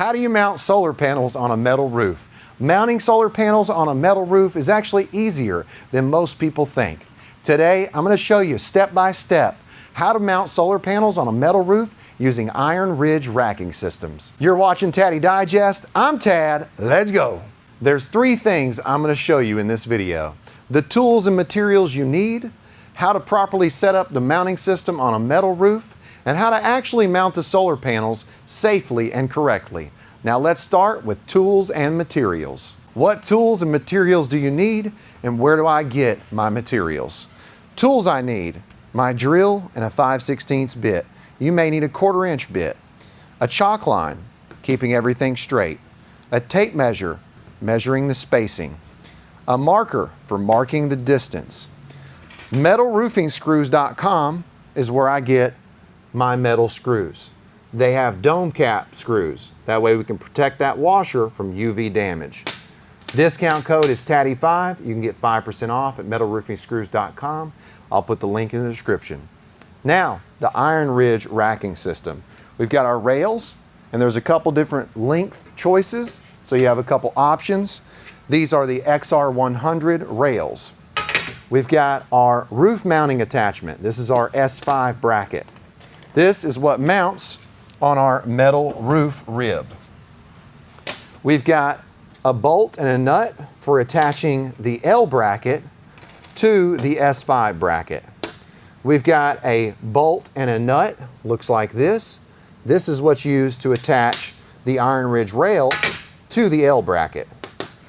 How do you mount solar panels on a metal roof? Mounting solar panels on a metal roof is actually easier than most people think. Today, I'm going to show you step by step how to mount solar panels on a metal roof using IronRidge racking systems. You're watching Taddy Digest. I'm Tad. Let's go. There's 3 things I'm going to show you in this video: the tools and materials you need, how to properly set up the mounting system on a metal roof, and how to actually mount the solar panels safely and correctly. Now let's start with tools and materials. What tools and materials do you need, and where do I get my materials? Tools I need: my drill and a 5/16 bit. You may need a 1/4 inch bit. A chalk line, keeping everything straight. A tape measure, measuring the spacing. A marker for marking the distance. MetalRoofingScrews.com is where I get my metal screws. They have dome cap screws. That way we can protect that washer from UV damage. Discount code is TADDY5. You can get 5% off at MetalRoofingScrews.com. I'll put the link in the description. Now, the IronRidge racking system. We've got our rails, and there's a couple different length choices, so you have a couple options. These are the XR100 rails. We've got our roof mounting attachment. This is our S5 bracket. This is what mounts on our metal roof rib. We've got a bolt and a nut for attaching the L bracket to the S5 bracket. We've got a bolt and a nut, looks like this. This is what's used to attach the IronRidge rail to the L bracket.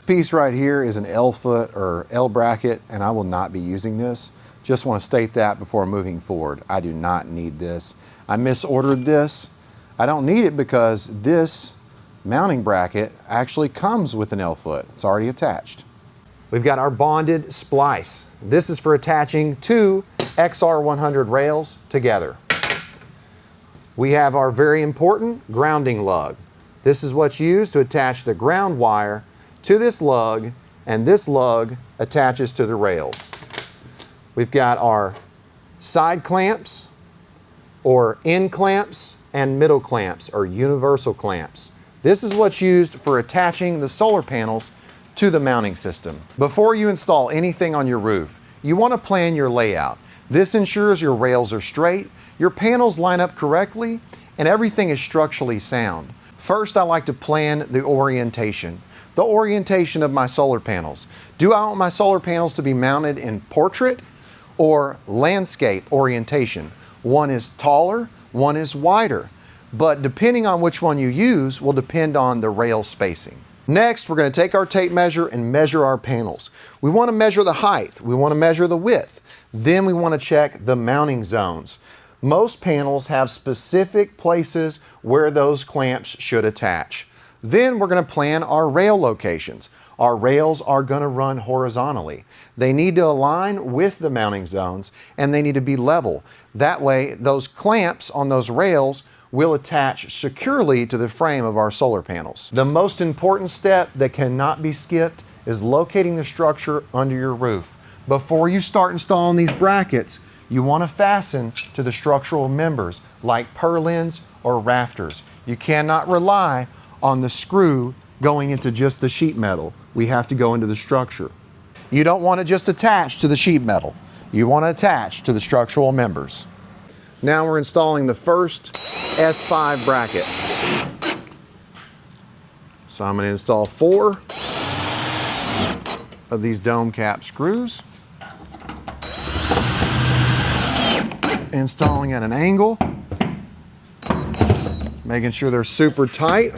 Piece right here is an L foot or L bracket, and I will not be using this. Just want to state that before moving forward. I do not need this. I misordered this. I don't need it because this mounting bracket actually comes with an L foot. It's already attached. We've got our bonded splice. This is for attaching 2 XR100 rails together. We have our very important grounding lug. This is what's used to attach the ground wire to this lug, and this lug attaches to the rails. We've got our side clamps, or end clamps, and middle clamps, or universal clamps. This is what's used for attaching the solar panels to the mounting system. Before you install anything on your roof, you want to plan your layout. This ensures your rails are straight, your panels line up correctly, and everything is structurally sound. First, I like to plan the orientation. The orientation of my solar panels. Do I want my solar panels to be mounted in portrait or landscape orientation? One is taller, one is wider, but depending on which one you use will depend on the rail spacing. Next, we're going to take our tape measure and measure our panels. We want to measure the height, we want to measure the width, then we want to check the mounting zones. Most panels have specific places where those clamps should attach. Then we're going to plan our rail locations. Our rails are going to run horizontally. They need to align with the mounting zones, and they need to be level. That way, those clamps on those rails will attach securely to the frame of our solar panels. The most important step that cannot be skipped is locating the structure under your roof. Before you start installing these brackets, you want to fasten to the structural members like purlins or rafters. You cannot rely on the screw going into just the sheet metal. We have to go into the structure. You don't want to just attach to the sheet metal. You want to attach to the structural members. Now we're installing the first S5 bracket. So I'm going to install 4 of these dome cap screws. Installing at an angle, making sure they're super tight.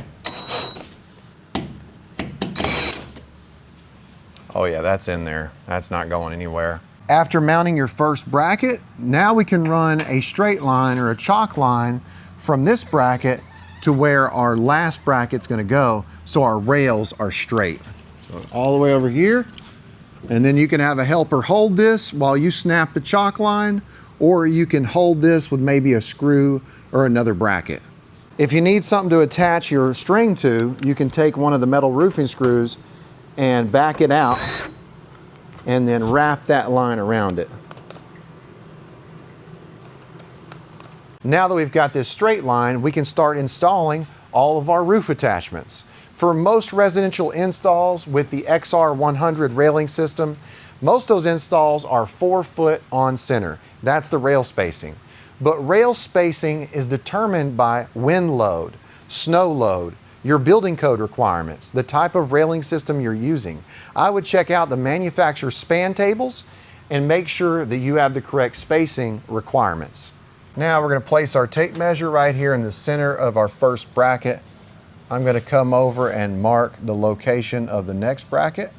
Oh yeah, that's in there. That's not going anywhere. After mounting your first bracket, now we can run a straight line or a chalk line from this bracket to where our last bracket's gonna go, so our rails are straight. So all the way over here, and then you can have a helper hold this while you snap the chalk line, or you can hold this with maybe a screw or another bracket. If you need something to attach your string to, you can take one of the metal roofing screws and back it out and then wrap that line around it. Now that we've got this straight line, we can start installing all of our roof attachments. For most residential installs with the XR100 railing system, most of those installs are 4 foot on center. That's the rail spacing. But rail spacing is determined by wind load, snow load, your building code requirements, the type of railing system you're using. I would check out the manufacturer's span tables and make sure that you have the correct spacing requirements. Now we're going to place our tape measure right here in the center of our first bracket. I'm going to come over and mark the location of the next bracket,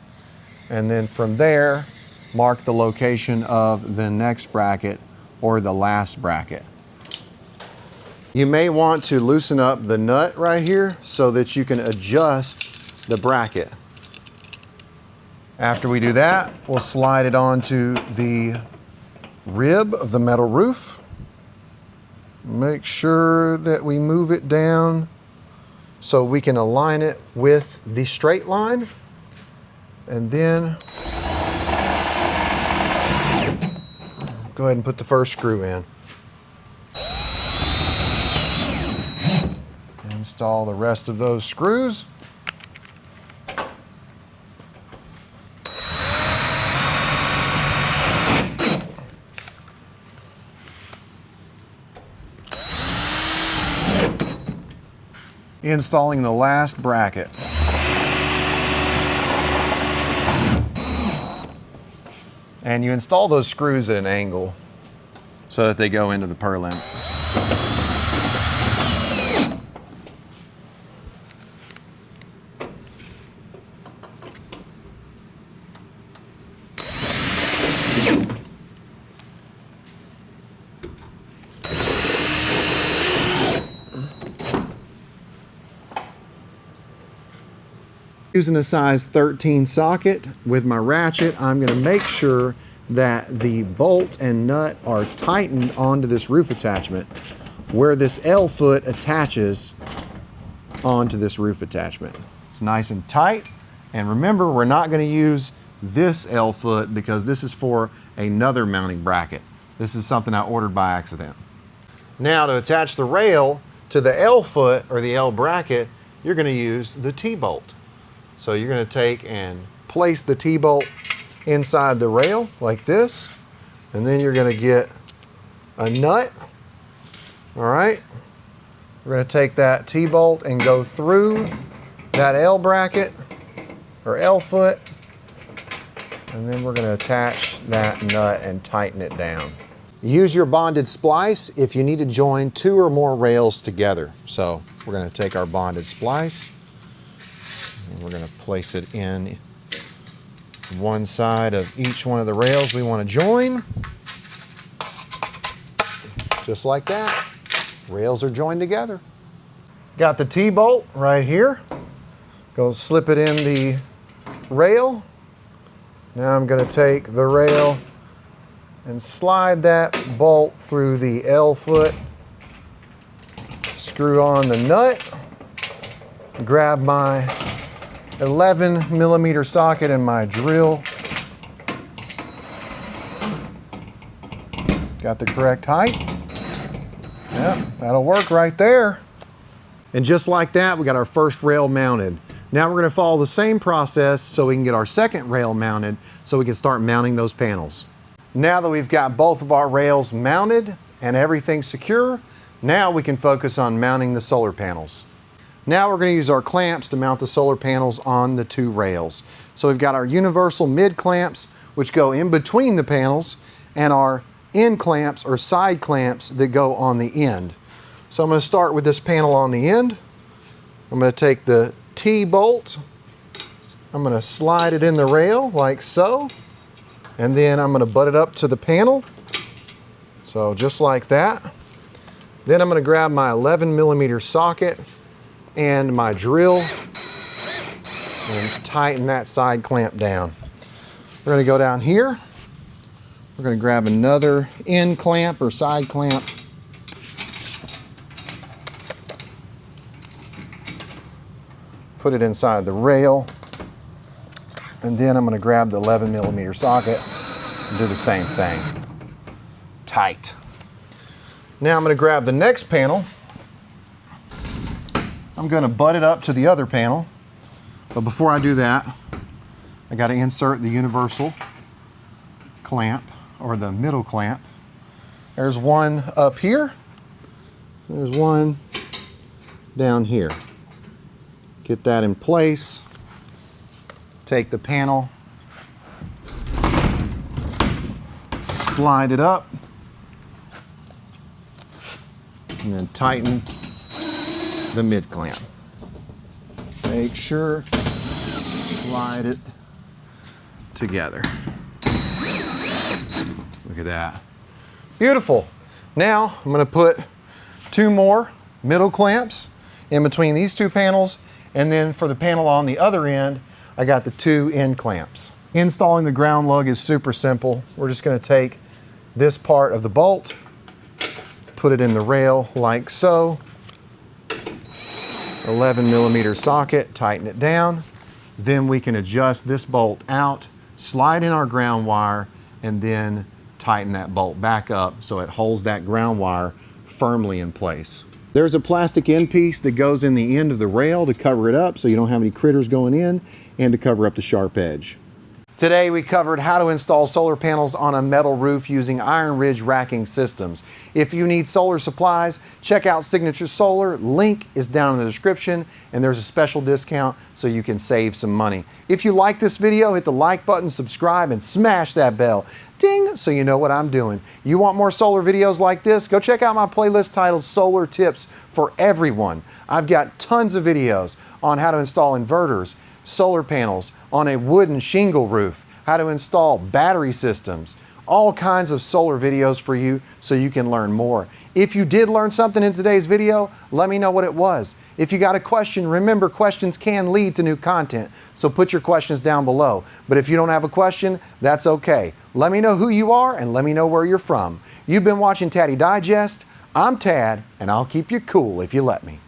and then from there mark the location of the next bracket or the last bracket. You may want to loosen up the nut right here so that you can adjust the bracket. After we do that, we'll slide it onto the rib of the metal roof. Make sure that we move it down so we can align it with the straight line. And then go ahead and put the first screw in. Install the rest of those screws. Installing the last bracket. And you install those screws at an angle so that they go into the purlin. Using a size 13 socket with my ratchet, I'm going to make sure that the bolt and nut are tightened onto this roof attachment where this L foot attaches onto this roof attachment. It's nice and tight, and remember, we're not going to use this L foot because this is for another mounting bracket. This is something I ordered by accident. Now to attach the rail to the L foot or the L bracket, you're going to use the T-bolt. So you're going to take and place the T-bolt inside the rail like this, and then you're going to get a nut. All right, we're going to take that T-bolt and go through that L bracket or L foot, and then we're going to attach that nut and tighten it down. Use your bonded splice if you need to join 2 or more rails together. So we're going to take our bonded splice, we're going to place it in one side of each one of the rails we want to join. Just like that. Rails are joined together. Got the T-bolt right here. Go slip it in the rail. Now I'm going to take the rail and slide that bolt through the L foot. Screw on the nut. Grab my 11mm socket and my drill. Got the correct height. Yep, that'll work right there. And just like that, we got our first rail mounted. Now we're going to follow the same process so we can get our second rail mounted so we can start mounting those panels. Now that we've got both of our rails mounted and everything secure, now we can focus on mounting the solar panels. Now we're going to use our clamps to mount the solar panels on the 2 rails. So we've got our universal mid clamps, which go in between the panels, and our end clamps or side clamps that go on the end. So I'm going to start with this panel on the end. I'm going to take the T-bolt, I'm going to slide it in the rail like so, and then I'm going to butt it up to the panel. So just like that. Then I'm going to grab my 11mm socket and my drill and tighten that side clamp down. We're going to go down here. We're going to grab another end clamp or side clamp. Put it inside the rail. And then I'm going to grab the 11mm socket and do the same thing. Tight. Now I'm going to grab the next panel. I'm I'm going to butt it up to the other panel. But before I do that, I got to insert the universal clamp, or the middle clamp. There's one up here. There's one down here. Get that in place. Take the panel, slide it up, and then tighten the mid clamp. Make sure, slide it together. Look at that. Beautiful. Now I'm going to put 2 more middle clamps in between these 2 panels, and then for the panel on the other end, I got the 2 end clamps. Installing the ground lug is super simple. We're just going to take this part of the bolt, put it in the rail like so, 11mm socket, tighten it down. Then we can adjust this bolt out, slide in our ground wire, and then tighten that bolt back up so it holds that ground wire firmly in place. There's a plastic end piece that goes in the end of the rail to cover it up so you don't have any critters going in, and to cover up the sharp edge. Today we covered how to install solar panels on a metal roof using IronRidge racking systems. If you need solar supplies, check out Signature Solar. Link is down in the description, and there's a special discount so you can save some money. If you like this video, hit the like button, subscribe, and smash that bell. Ding, so you know what I'm doing. You want more solar videos like this? Go check out my playlist titled Solar Tips for Everyone. I've got tons of videos on how to install inverters, solar panels on a wooden shingle roof, how to install battery systems, all kinds of solar videos for you so you can learn more. If you did learn something in today's video, let me know what it was. If you got a question, remember questions can lead to new content, so put your questions down below. But if you don't have a question, that's okay. Let me know who you are and let me know where you're from. You've been watching Taddy Digest. I'm Tad, and I'll keep you cool if you let me.